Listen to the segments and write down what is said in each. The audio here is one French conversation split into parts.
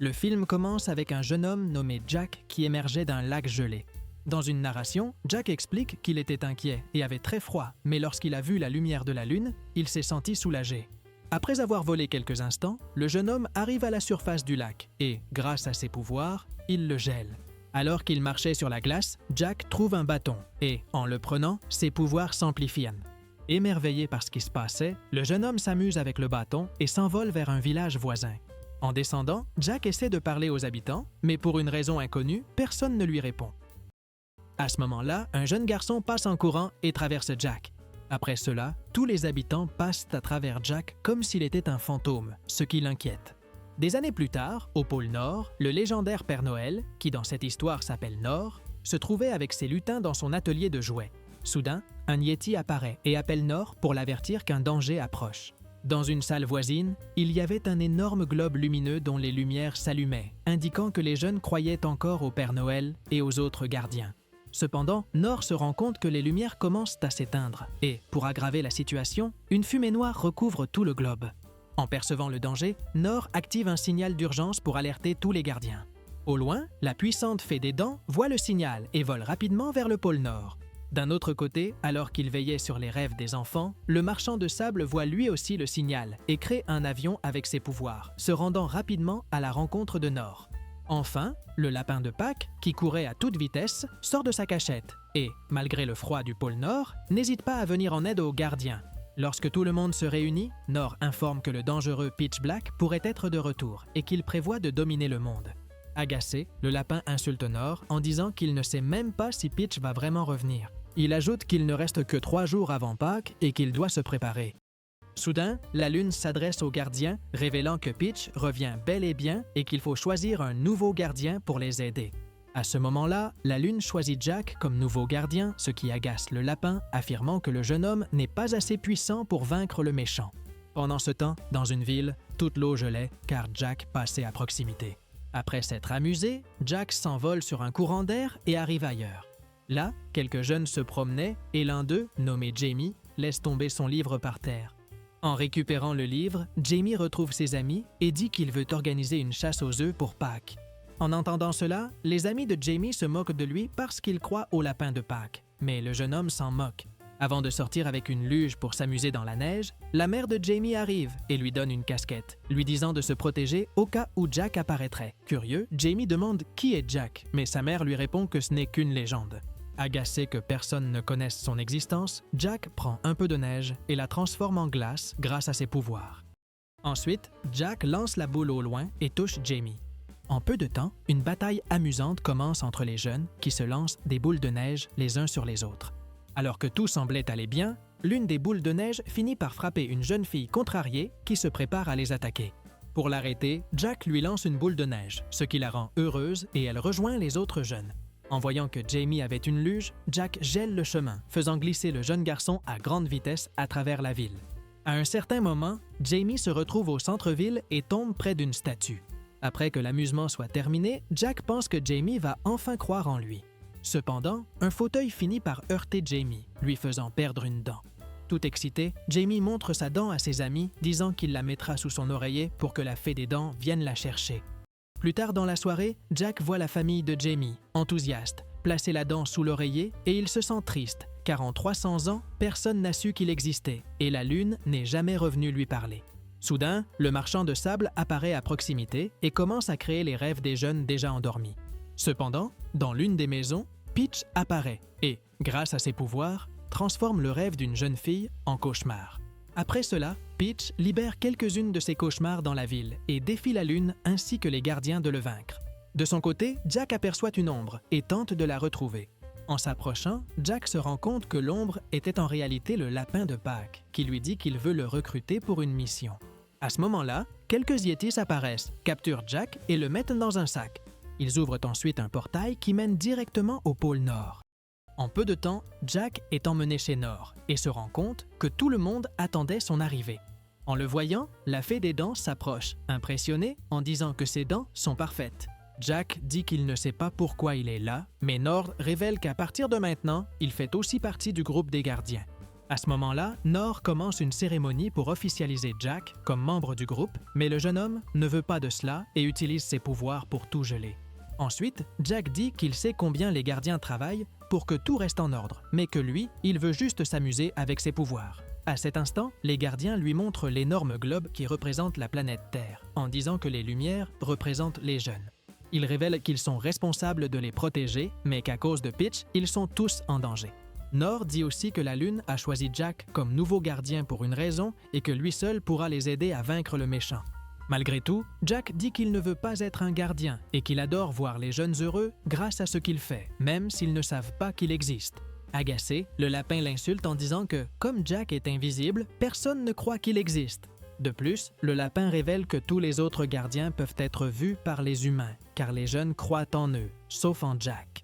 Le film commence avec un jeune homme nommé Jack qui émergeait d'un lac gelé. Dans une narration, Jack explique qu'il était inquiet et avait très froid, mais lorsqu'il a vu la lumière de la lune, il s'est senti soulagé. Après avoir volé quelques instants, le jeune homme arrive à la surface du lac et, grâce à ses pouvoirs, il le gèle. Alors qu'il marchait sur la glace, Jack trouve un bâton et, en le prenant, ses pouvoirs s'amplifient. Émerveillé par ce qui se passait, le jeune homme s'amuse avec le bâton et s'envole vers un village voisin. En descendant, Jack essaie de parler aux habitants, mais pour une raison inconnue, personne ne lui répond. À ce moment-là, un jeune garçon passe en courant et traverse Jack. Après cela, tous les habitants passent à travers Jack comme s'il était un fantôme, ce qui l'inquiète. Des années plus tard, au pôle Nord, le légendaire Père Noël, qui dans cette histoire s'appelle Nord, se trouvait avec ses lutins dans son atelier de jouets. Soudain, un Yeti apparaît et appelle Nord pour l'avertir qu'un danger approche. Dans une salle voisine, il y avait un énorme globe lumineux dont les lumières s'allumaient, indiquant que les jeunes croyaient encore au Père Noël et aux autres gardiens. Cependant, Nord se rend compte que les lumières commencent à s'éteindre et, pour aggraver la situation, une fumée noire recouvre tout le globe. En percevant le danger, Nord active un signal d'urgence pour alerter tous les gardiens. Au loin, la puissante fée des dents voit le signal et vole rapidement vers le pôle Nord. D'un autre côté, alors qu'il veillait sur les rêves des enfants, le marchand de sable voit lui aussi le signal et crée un avion avec ses pouvoirs, se rendant rapidement à la rencontre de Nord. Enfin, le lapin de Pâques, qui courait à toute vitesse, sort de sa cachette et, malgré le froid du pôle Nord, n'hésite pas à venir en aide aux gardiens. Lorsque tout le monde se réunit, Nord informe que le dangereux Pitch Black pourrait être de retour et qu'il prévoit de dominer le monde. Agacé, le lapin insulte Nord en disant qu'il ne sait même pas si Pitch va vraiment revenir. Il ajoute qu'il ne reste que 3 jours avant Pâques et qu'il doit se préparer. Soudain, la lune s'adresse aux gardiens, révélant que Pitch revient bel et bien et qu'il faut choisir un nouveau gardien pour les aider. À ce moment-là, la lune choisit Jack comme nouveau gardien, ce qui agace le lapin, affirmant que le jeune homme n'est pas assez puissant pour vaincre le méchant. Pendant ce temps, dans une ville, toute l'eau gelait car Jack passait à proximité. Après s'être amusé, Jack s'envole sur un courant d'air et arrive ailleurs. Là, quelques jeunes se promenaient et l'un d'eux, nommé Jamie, laisse tomber son livre par terre. En récupérant le livre, Jamie retrouve ses amis et dit qu'il veut organiser une chasse aux œufs pour Pâques. En entendant cela, les amis de Jamie se moquent de lui parce qu'il croit au lapin de Pâques, mais le jeune homme s'en moque. Avant de sortir avec une luge pour s'amuser dans la neige, la mère de Jamie arrive et lui donne une casquette, lui disant de se protéger au cas où Jack apparaîtrait. Curieux, Jamie demande qui est Jack, mais sa mère lui répond que ce n'est qu'une légende. Agacé que personne ne connaisse son existence, Jack prend un peu de neige et la transforme en glace grâce à ses pouvoirs. Ensuite, Jack lance la boule au loin et touche Jamie. En peu de temps, une bataille amusante commence entre les jeunes qui se lancent des boules de neige les uns sur les autres. Alors que tout semblait aller bien, l'une des boules de neige finit par frapper une jeune fille contrariée qui se prépare à les attaquer. Pour l'arrêter, Jack lui lance une boule de neige, ce qui la rend heureuse et elle rejoint les autres jeunes. En voyant que Jamie avait une luge, Jack gèle le chemin, faisant glisser le jeune garçon à grande vitesse à travers la ville. À un certain moment, Jamie se retrouve au centre-ville et tombe près d'une statue. Après que l'amusement soit terminé, Jack pense que Jamie va enfin croire en lui. Cependant, un fauteuil finit par heurter Jamie, lui faisant perdre une dent. Tout excité, Jamie montre sa dent à ses amis, disant qu'il la mettra sous son oreiller pour que la fée des dents vienne la chercher. Plus tard dans la soirée, Jack voit la famille de Jamie, enthousiaste, placer la dent sous l'oreiller et il se sent triste, car en 300 ans, personne n'a su qu'il existait et la lune n'est jamais revenue lui parler. Soudain, le marchand de sable apparaît à proximité et commence à créer les rêves des jeunes déjà endormis. Cependant, dans l'une des maisons, Pitch apparaît et, grâce à ses pouvoirs, transforme le rêve d'une jeune fille en cauchemar. Après cela, Pitch libère quelques-unes de ses cauchemars dans la ville et défie la lune ainsi que les gardiens de le vaincre. De son côté, Jack aperçoit une ombre et tente de la retrouver. En s'approchant, Jack se rend compte que l'ombre était en réalité le lapin de Pâques, qui lui dit qu'il veut le recruter pour une mission. À ce moment-là, quelques Yétis apparaissent, capturent Jack et le mettent dans un sac. Ils ouvrent ensuite un portail qui mène directement au pôle Nord. En peu de temps, Jack est emmené chez Nord et se rend compte que tout le monde attendait son arrivée. En le voyant, la fée des dents s'approche, impressionnée en disant que ses dents sont parfaites. Jack dit qu'il ne sait pas pourquoi il est là, mais Nord révèle qu'à partir de maintenant, il fait aussi partie du groupe des gardiens. À ce moment-là, Nor commence une cérémonie pour officialiser Jack comme membre du groupe, mais le jeune homme ne veut pas de cela et utilise ses pouvoirs pour tout geler. Ensuite, Jack dit qu'il sait combien les gardiens travaillent pour que tout reste en ordre, mais que lui, il veut juste s'amuser avec ses pouvoirs. À cet instant, les gardiens lui montrent l'énorme globe qui représente la planète Terre, en disant que les lumières représentent les jeunes. Ils révèlent qu'ils sont responsables de les protéger, mais qu'à cause de Peach, ils sont tous en danger. Nor dit aussi que la Lune a choisi Jack comme nouveau gardien pour une raison et que lui seul pourra les aider à vaincre le méchant. Malgré tout, Jack dit qu'il ne veut pas être un gardien et qu'il adore voir les jeunes heureux grâce à ce qu'il fait, même s'ils ne savent pas qu'il existe. Agacé, le lapin l'insulte en disant que, comme Jack est invisible, personne ne croit qu'il existe. De plus, le lapin révèle que tous les autres gardiens peuvent être vus par les humains, car les jeunes croient en eux, sauf en Jack.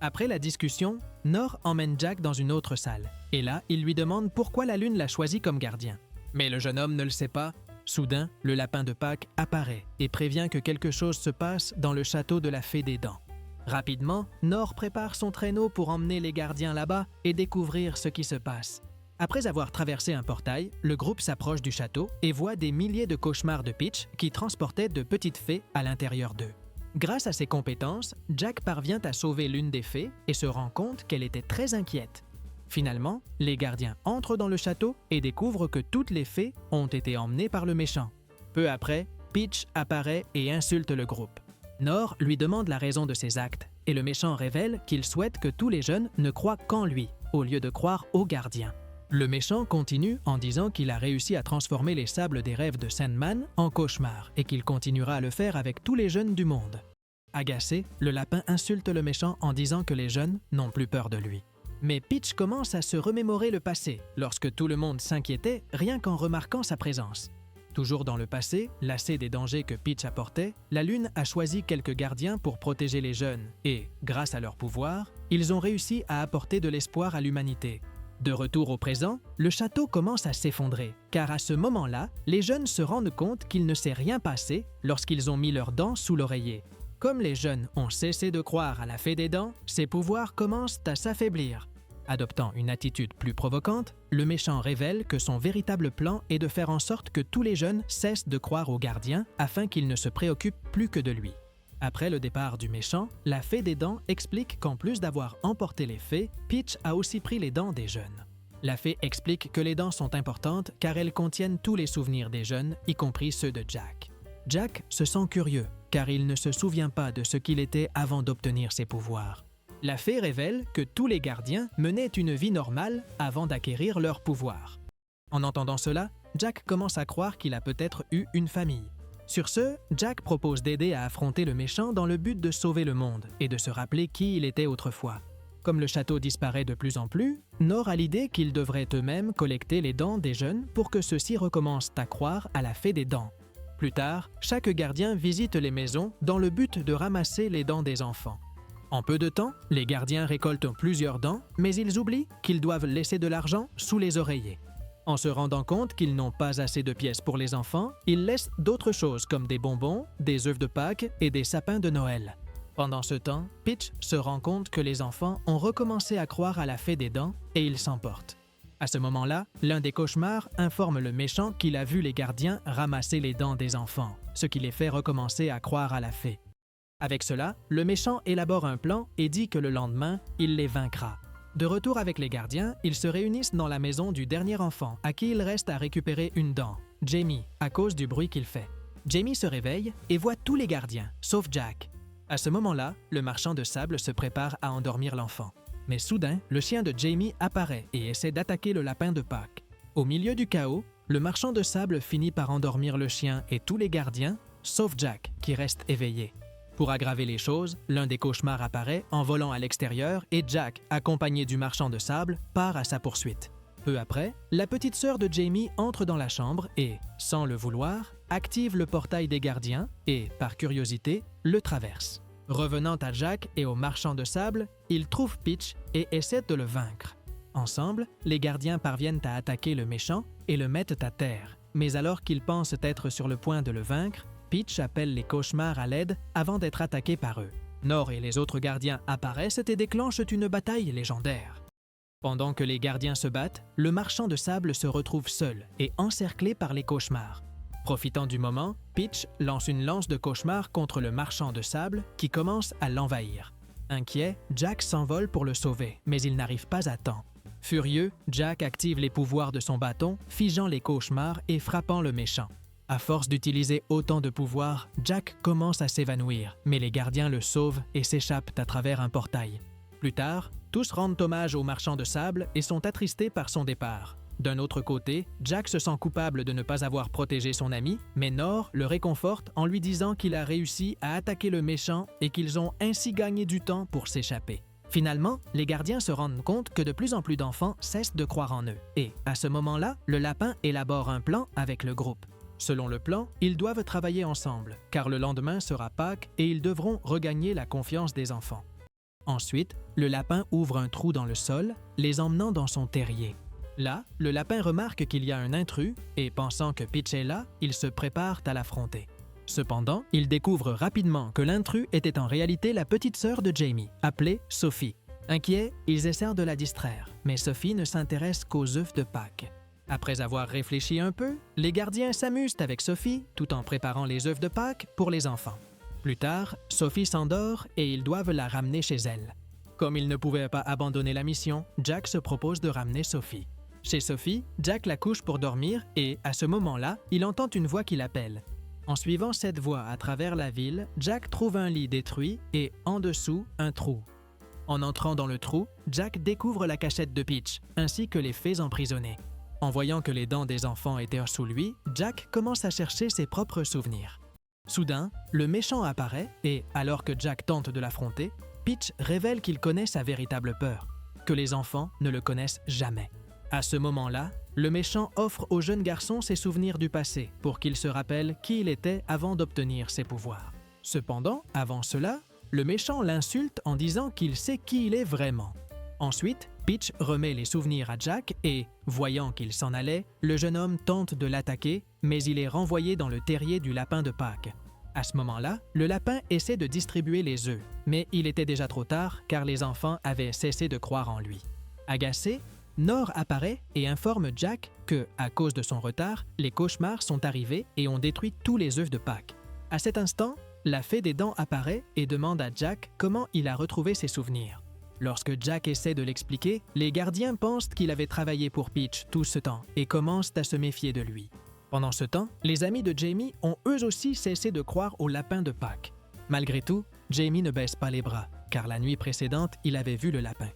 Après la discussion, Nor emmène Jack dans une autre salle, et là, il lui demande pourquoi la Lune l'a choisi comme gardien. Mais le jeune homme ne le sait pas. Soudain, le lapin de Pâques apparaît et prévient que quelque chose se passe dans le château de la Fée des Dents. Rapidement, Nor prépare son traîneau pour emmener les gardiens là-bas et découvrir ce qui se passe. Après avoir traversé un portail, le groupe s'approche du château et voit des milliers de cauchemars de Peach qui transportaient de petites fées à l'intérieur d'eux. Grâce à ses compétences, Jack parvient à sauver l'une des fées et se rend compte qu'elle était très inquiète. Finalement, les gardiens entrent dans le château et découvrent que toutes les fées ont été emmenées par le méchant. Peu après, Peach apparaît et insulte le groupe. Nor lui demande la raison de ses actes et le méchant révèle qu'il souhaite que tous les jeunes ne croient qu'en lui, au lieu de croire aux gardiens. Le méchant continue en disant qu'il a réussi à transformer les sables des rêves de Sandman en cauchemars et qu'il continuera à le faire avec tous les jeunes du monde. Agacé, le lapin insulte le méchant en disant que les jeunes n'ont plus peur de lui. Mais Peach commence à se remémorer le passé, lorsque tout le monde s'inquiétait rien qu'en remarquant sa présence. Toujours dans le passé, lassé des dangers que Peach apportait, la Lune a choisi quelques gardiens pour protéger les jeunes et, grâce à leur pouvoir, ils ont réussi à apporter de l'espoir à l'humanité. De retour au présent, le château commence à s'effondrer, car à ce moment-là, les jeunes se rendent compte qu'il ne s'est rien passé lorsqu'ils ont mis leurs dents sous l'oreiller. Comme les jeunes ont cessé de croire à la Fée des Dents, ses pouvoirs commencent à s'affaiblir. Adoptant une attitude plus provocante, le méchant révèle que son véritable plan est de faire en sorte que tous les jeunes cessent de croire aux gardiens afin qu'ils ne se préoccupent plus que de lui. Après le départ du méchant, la Fée des Dents explique qu'en plus d'avoir emporté les fées, Peach a aussi pris les dents des jeunes. La fée explique que les dents sont importantes car elles contiennent tous les souvenirs des jeunes, y compris ceux de Jack. Jack se sent curieux car il ne se souvient pas de ce qu'il était avant d'obtenir ses pouvoirs. La fée révèle que tous les gardiens menaient une vie normale avant d'acquérir leurs pouvoirs. En entendant cela, Jack commence à croire qu'il a peut-être eu une famille. Sur ce, Jack propose d'aider à affronter le méchant dans le but de sauver le monde et de se rappeler qui il était autrefois. Comme le château disparaît de plus en plus, Nor a l'idée qu'ils devraient eux-mêmes collecter les dents des jeunes pour que ceux-ci recommencent à croire à la Fée des Dents. Plus tard, chaque gardien visite les maisons dans le but de ramasser les dents des enfants. En peu de temps, les gardiens récoltent plusieurs dents, mais ils oublient qu'ils doivent laisser de l'argent sous les oreillers. En se rendant compte qu'ils n'ont pas assez de pièces pour les enfants, ils laissent d'autres choses comme des bonbons, des œufs de Pâques et des sapins de Noël. Pendant ce temps, Peach se rend compte que les enfants ont recommencé à croire à la Fée des Dents et ils s'emportent. À ce moment-là, l'un des cauchemars informe le méchant qu'il a vu les gardiens ramasser les dents des enfants, ce qui les fait recommencer à croire à la fée. Avec cela, le méchant élabore un plan et dit que le lendemain, il les vaincra. De retour avec les gardiens, ils se réunissent dans la maison du dernier enfant, à qui il reste à récupérer une dent, Jamie, à cause du bruit qu'il fait. Jamie se réveille et voit tous les gardiens, sauf Jack. À ce moment-là, le marchand de sable se prépare à endormir l'enfant. Mais soudain, le chien de Jamie apparaît et essaie d'attaquer le lapin de Pâques. Au milieu du chaos, le marchand de sable finit par endormir le chien et tous les gardiens, sauf Jack, qui reste éveillé. Pour aggraver les choses, l'un des cauchemars apparaît en volant à l'extérieur et Jack, accompagné du marchand de sable, part à sa poursuite. Peu après, la petite sœur de Jamie entre dans la chambre et, sans le vouloir, active le portail des gardiens et, par curiosité, le traverse. Revenant à Jack et au marchand de sable, ils trouvent Peach et essaient de le vaincre. Ensemble, les gardiens parviennent à attaquer le méchant et le mettent à terre. Mais alors qu'ils pensent être sur le point de le vaincre, Peach appelle les cauchemars à l'aide avant d'être attaqué par eux. Nor et les autres gardiens apparaissent et déclenchent une bataille légendaire. Pendant que les gardiens se battent, le marchand de sable se retrouve seul et encerclé par les cauchemars. Profitant du moment, Peach lance une lance de cauchemar contre le marchand de sable qui commence à l'envahir. Inquiet, Jack s'envole pour le sauver, mais il n'arrive pas à temps. Furieux, Jack active les pouvoirs de son bâton, figeant les cauchemars et frappant le méchant. À force d'utiliser autant de pouvoirs, Jack commence à s'évanouir, mais les gardiens le sauvent et s'échappent à travers un portail. Plus tard, tous rendent hommage au marchand de sable et sont attristés par son départ. D'un autre côté, Jack se sent coupable de ne pas avoir protégé son ami, mais Nor le réconforte en lui disant qu'il a réussi à attaquer le méchant et qu'ils ont ainsi gagné du temps pour s'échapper. Finalement, les gardiens se rendent compte que de plus en plus d'enfants cessent de croire en eux. Et, à ce moment-là, le lapin élabore un plan avec le groupe. Selon le plan, ils doivent travailler ensemble, car le lendemain sera Pâques et ils devront regagner la confiance des enfants. Ensuite, le lapin ouvre un trou dans le sol, les emmenant dans son terrier. Là, le lapin remarque qu'il y a un intrus et, pensant que Peach est là, il se prépare à l'affronter. Cependant, il découvre rapidement que l'intrus était en réalité la petite sœur de Jamie, appelée Sophie. Inquiets, ils essaient de la distraire, mais Sophie ne s'intéresse qu'aux œufs de Pâques. Après avoir réfléchi un peu, les gardiens s'amusent avec Sophie tout en préparant les œufs de Pâques pour les enfants. Plus tard, Sophie s'endort et ils doivent la ramener chez elle. Comme ils ne pouvaient pas abandonner la mission, Jack se propose de ramener Sophie. Chez Sophie, Jack la couche pour dormir et, à ce moment-là, il entend une voix qui l'appelle. En suivant cette voix à travers la ville, Jack trouve un lit détruit et, en dessous, un trou. En entrant dans le trou, Jack découvre la cachette de Peach, ainsi que les fées emprisonnées. En voyant que les dents des enfants étaient sous lui, Jack commence à chercher ses propres souvenirs. Soudain, le méchant apparaît et, alors que Jack tente de l'affronter, Peach révèle qu'il connaît sa véritable peur, que les enfants ne le connaissent jamais. À ce moment-là, le méchant offre au jeune garçon ses souvenirs du passé pour qu'il se rappelle qui il était avant d'obtenir ses pouvoirs. Cependant, avant cela, le méchant l'insulte en disant qu'il sait qui il est vraiment. Ensuite, Peach remet les souvenirs à Jack et, voyant qu'il s'en allait, le jeune homme tente de l'attaquer, mais il est renvoyé dans le terrier du lapin de Pâques. À ce moment-là, le lapin essaie de distribuer les œufs, mais il était déjà trop tard car les enfants avaient cessé de croire en lui. Agacé, Nor apparaît et informe Jack que, à cause de son retard, les cauchemars sont arrivés et ont détruit tous les œufs de Pâques. À cet instant, la fée des dents apparaît et demande à Jack comment il a retrouvé ses souvenirs. Lorsque Jack essaie de l'expliquer, les gardiens pensent qu'il avait travaillé pour Peach tout ce temps et commencent à se méfier de lui. Pendant ce temps, les amis de Jamie ont eux aussi cessé de croire au lapin de Pâques. Malgré tout, Jamie ne baisse pas les bras, car la nuit précédente, il avait vu le lapin.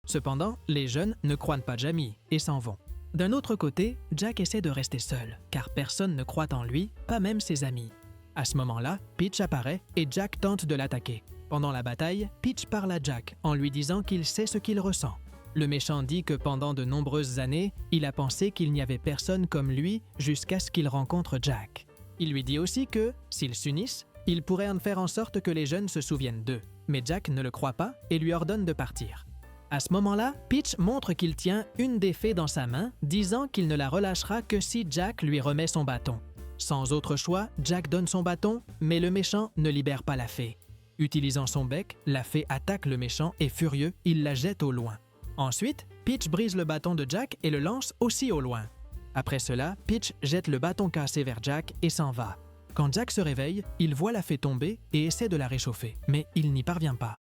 Cependant, les jeunes ne croient pas Jamie et s'en vont. D'un autre côté, Jack essaie de rester seul, car personne ne croit en lui, pas même ses amis. À ce moment-là, Peach apparaît et Jack tente de l'attaquer. Pendant la bataille, Peach parle à Jack en lui disant qu'il sait ce qu'il ressent. Le méchant dit que pendant de nombreuses années, il a pensé qu'il n'y avait personne comme lui jusqu'à ce qu'il rencontre Jack. Il lui dit aussi que, s'ils s'unissent, il pourrait en faire en sorte que les jeunes se souviennent d'eux. Mais Jack ne le croit pas et lui ordonne de partir. À ce moment-là, Peach montre qu'il tient une des fées dans sa main, disant qu'il ne la relâchera que si Jack lui remet son bâton. Sans autre choix, Jack donne son bâton, mais le méchant ne libère pas la fée. Utilisant son bec, la fée attaque le méchant et furieux, il la jette au loin. Ensuite, Peach brise le bâton de Jack et le lance aussi au loin. Après cela, Peach jette le bâton cassé vers Jack et s'en va. Quand Jack se réveille, il voit la fée tomber et essaie de la réchauffer, mais il n'y parvient pas.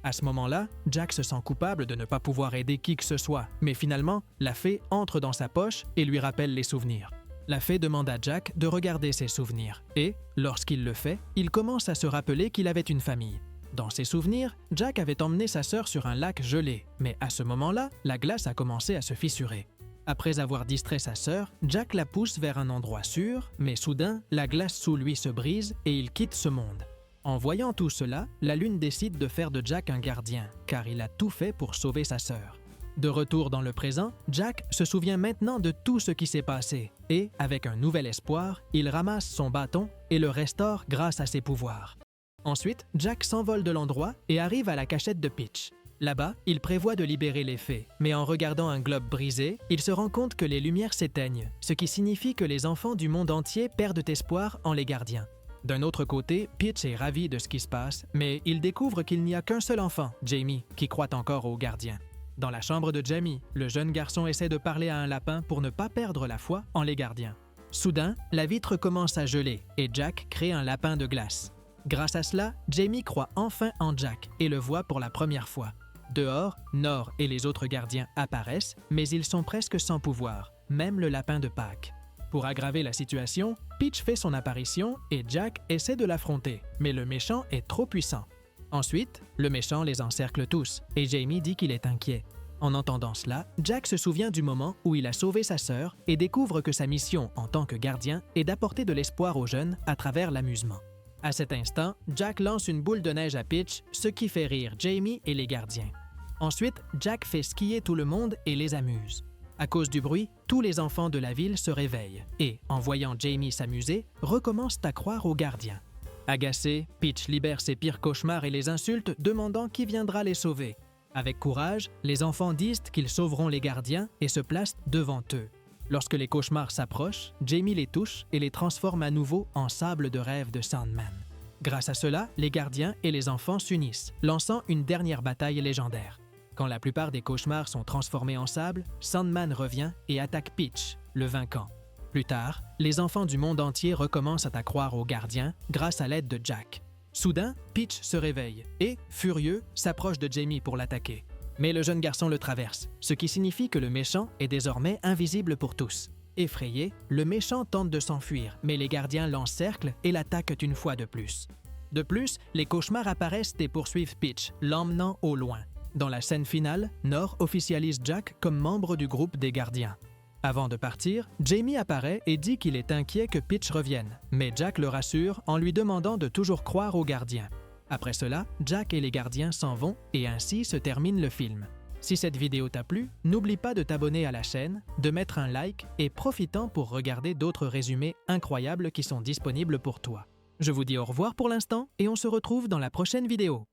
À ce moment-là, Jack se sent coupable de ne pas pouvoir aider qui que ce soit, mais finalement, la fée entre dans sa poche et lui rappelle les souvenirs. La fée demande à Jack de regarder ses souvenirs et, lorsqu'il le fait, il commence à se rappeler qu'il avait une famille. Dans ses souvenirs, Jack avait emmené sa sœur sur un lac gelé, mais à ce moment-là, la glace a commencé à se fissurer. Après avoir distrait sa sœur, Jack la pousse vers un endroit sûr, mais soudain, la glace sous lui se brise et il quitte ce monde. En voyant tout cela, la lune décide de faire de Jack un gardien, car il a tout fait pour sauver sa sœur. De retour dans le présent, Jack se souvient maintenant de tout ce qui s'est passé et, avec un nouvel espoir, il ramasse son bâton et le restaure grâce à ses pouvoirs. Ensuite, Jack s'envole de l'endroit et arrive à la cachette de Peach. Là-bas, il prévoit de libérer les fées, mais en regardant un globe brisé, il se rend compte que les lumières s'éteignent, ce qui signifie que les enfants du monde entier perdent espoir en les gardiens. D'un autre côté, Peach est ravi de ce qui se passe, mais il découvre qu'il n'y a qu'un seul enfant, Jamie, qui croit encore aux gardiens. Dans la chambre de Jamie, le jeune garçon essaie de parler à un lapin pour ne pas perdre la foi en les gardiens. Soudain, la vitre commence à geler et Jack crée un lapin de glace. Grâce à cela, Jamie croit enfin en Jack et le voit pour la première fois. Dehors, Nor et les autres gardiens apparaissent, mais ils sont presque sans pouvoir, même le lapin de Pâques. Pour aggraver la situation, Peach fait son apparition et Jack essaie de l'affronter, mais le méchant est trop puissant. Ensuite, le méchant les encercle tous et Jamie dit qu'il est inquiet. En entendant cela, Jack se souvient du moment où il a sauvé sa sœur et découvre que sa mission en tant que gardien est d'apporter de l'espoir aux jeunes à travers l'amusement. À cet instant, Jack lance une boule de neige à Peach, ce qui fait rire Jamie et les gardiens. Ensuite, Jack fait skier tout le monde et les amuse. À cause du bruit, tous les enfants de la ville se réveillent et, en voyant Jamie s'amuser, recommencent à croire aux gardiens. Agacé, Peach libère ses pires cauchemars et les insulte, demandant qui viendra les sauver. Avec courage, les enfants disent qu'ils sauveront les gardiens et se placent devant eux. Lorsque les cauchemars s'approchent, Jamie les touche et les transforme à nouveau en sable de rêve de Sandman. Grâce à cela, les gardiens et les enfants s'unissent, lançant une dernière bataille légendaire. Quand la plupart des cauchemars sont transformés en sable, Sandman revient et attaque Peach, le vainquant. Plus tard, les enfants du monde entier recommencent à croire aux gardiens grâce à l'aide de Jack. Soudain, Peach se réveille et, furieux, s'approche de Jamie pour l'attaquer. Mais le jeune garçon le traverse, ce qui signifie que le méchant est désormais invisible pour tous. Effrayé, le méchant tente de s'enfuir, mais les gardiens l'encerclent et l'attaquent une fois de plus. De plus, les cauchemars apparaissent et poursuivent Peach, l'emmenant au loin. Dans la scène finale, Nor officialise Jack comme membre du groupe des gardiens. Avant de partir, Jamie apparaît et dit qu'il est inquiet que Peach revienne, mais Jack le rassure en lui demandant de toujours croire aux gardiens. Après cela, Jack et les gardiens s'en vont et ainsi se termine le film. Si cette vidéo t'a plu, n'oublie pas de t'abonner à la chaîne, de mettre un like et profitant pour regarder d'autres résumés incroyables qui sont disponibles pour toi. Je vous dis au revoir pour l'instant et on se retrouve dans la prochaine vidéo.